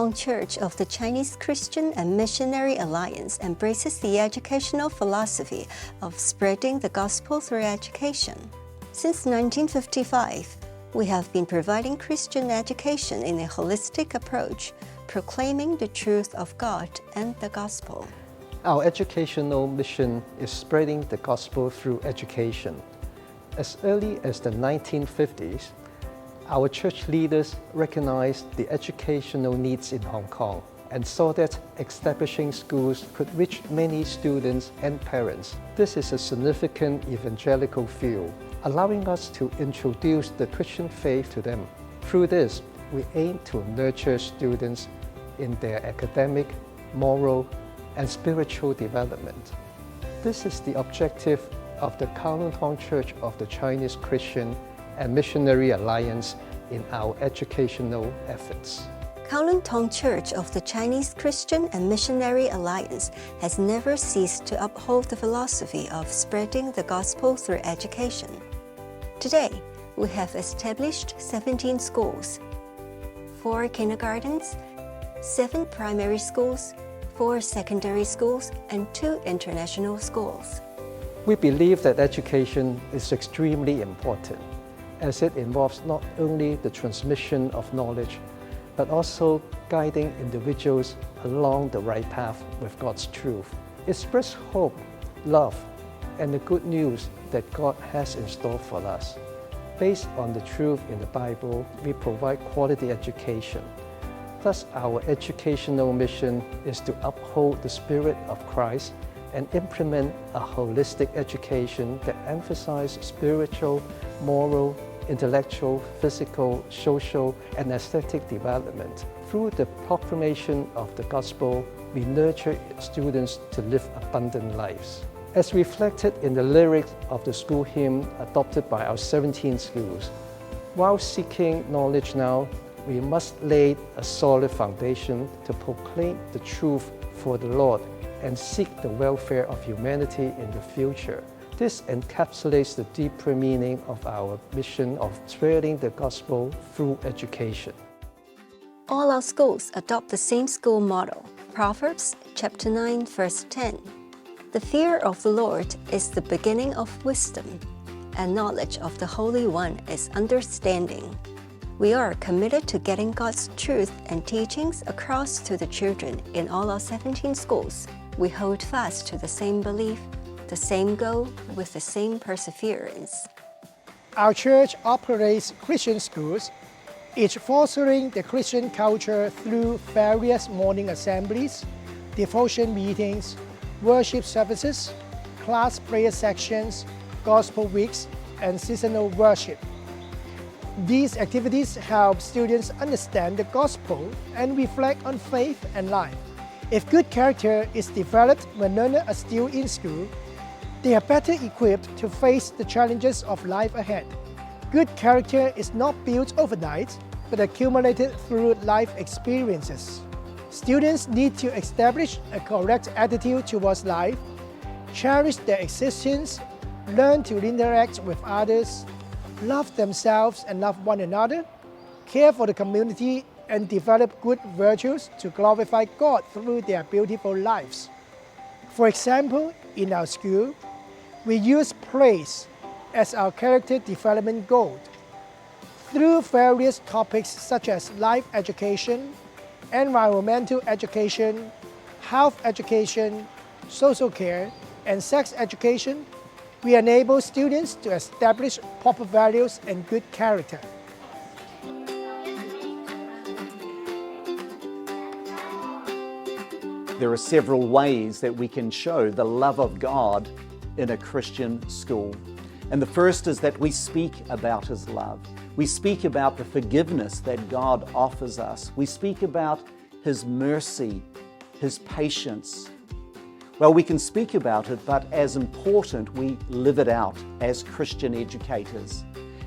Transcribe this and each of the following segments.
Tong Church of the Chinese Christian and Missionary Alliance embraces the educational philosophy of spreading the gospel through education. Since 1955, we have been providing Christian education in a holistic approach, proclaiming the truth of God and the gospel. Our educational mission is spreading the gospel through education. As early as the 1950s, our church leaders recognized the educational needs in Hong Kong and saw that establishing schools could reach many students and parents. This is a significant evangelical field, allowing us to introduce the Christian faith to them. Through this, we aim to nurture students in their academic, moral, and spiritual development. This is the objective of the Kowloon Tong Church of the Chinese Christian and Missionary Alliance in our educational efforts. Kowloon Tong Church of the Chinese Christian and Missionary Alliance has never ceased to uphold the philosophy of spreading the gospel through education. Today, we have established 17 schools, 4 kindergartens, 7 primary schools, 4 secondary schools, and 2 international schools. We believe that education is extremely important, as it involves not only the transmission of knowledge, but also guiding individuals along the right path with God's truth. It spreads hope, love, and the good news that God has in store for us. Based on the truth in the Bible, we provide quality education. Thus, our educational mission is to uphold the spirit of Christ and implement a holistic education that emphasizes spiritual, moral, intellectual, physical, social, and aesthetic development. Through the proclamation of the gospel, we nurture students to live abundant lives. As reflected in the lyrics of the school hymn adopted by our 17 schools, while seeking knowledge now, we must lay a solid foundation to proclaim the truth for the Lord and seek the welfare of humanity in the future. This encapsulates the deeper meaning of our mission of spreading the gospel through education. All our schools adopt the same school model, Proverbs chapter 9, verse 10. The fear of the Lord is the beginning of wisdom, and knowledge of the Holy One is understanding. We are committed to getting God's truth and teachings across to the children in all our 17 schools. We hold fast to the same belief, the same goal, with the same perseverance. Our church operates Christian schools, each fostering the Christian culture through various morning assemblies, devotion meetings, worship services, class prayer sections, gospel weeks, and seasonal worship. These activities help students understand the gospel and reflect on faith and life. If good character is developed when learners are still in school, they are better equipped to face the challenges of life ahead. Good character is not built overnight, but accumulated through life experiences. Students need to establish a correct attitude towards life, cherish their existence, learn to interact with others, love themselves and love one another, care for the community, and develop good virtues to glorify God through their beautiful lives. For example, in our school, we use praise as our character development goal. Through various topics such as life education, environmental education, health education, social care, and sex education, we enable students to establish proper values and good character. There are several ways that we can show the love of God in a Christian school. And the first is that we speak about His love. We speak about the forgiveness that God offers us. We speak about His mercy, His patience. Well, we can speak about it, but as important, we live it out as Christian educators.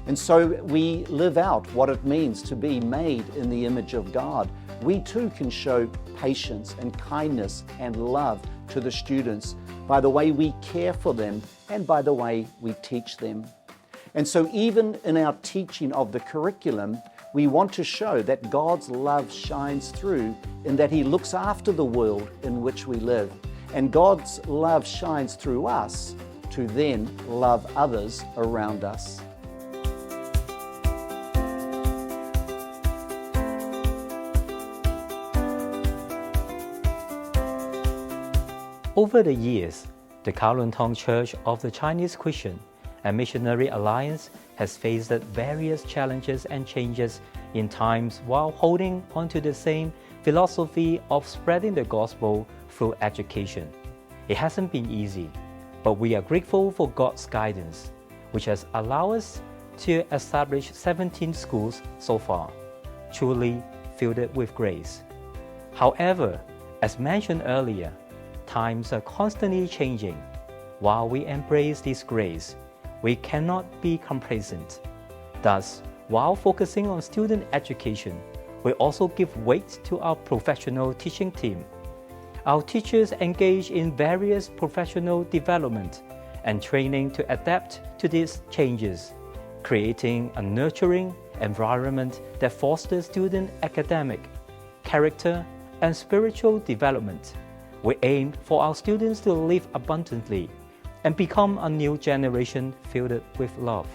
And so we live out what it means to be made in the image of God. We too can show patience and kindness and love to the students by the way we care for them and by the way we teach them. And so even in our teaching of the curriculum, We want to show that God's love shines through in that He looks after the world in which we live. And God's love shines through us to then love others around us. Over the years, the Kowloon Tong Church of the Chinese Christian and Missionary Alliance has faced various challenges and changes in times while holding onto the same philosophy of spreading the gospel through education. It hasn't been easy, but we are grateful for God's guidance, which has allowed us to establish 17 schools so far, truly filled with grace. However, as mentioned earlier, times are constantly changing. While we embrace this grace, we cannot be complacent. Thus, while focusing on student education, we also give weight to our professional teaching team. Our teachers engage in various professional development and training to adapt to these changes, creating a nurturing environment that fosters student academic, character, and spiritual development. We aim for our students to live abundantly and become a new generation filled with love.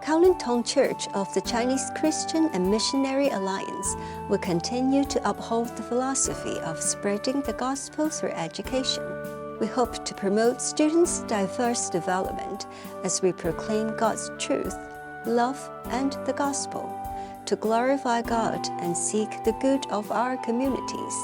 Kowloon Tong Church of the Chinese Christian and Missionary Alliance will continue to uphold the philosophy of spreading the gospel through education. We hope to promote students' diverse development as we proclaim God's truth, love, and the gospel to glorify God and seek the good of our communities.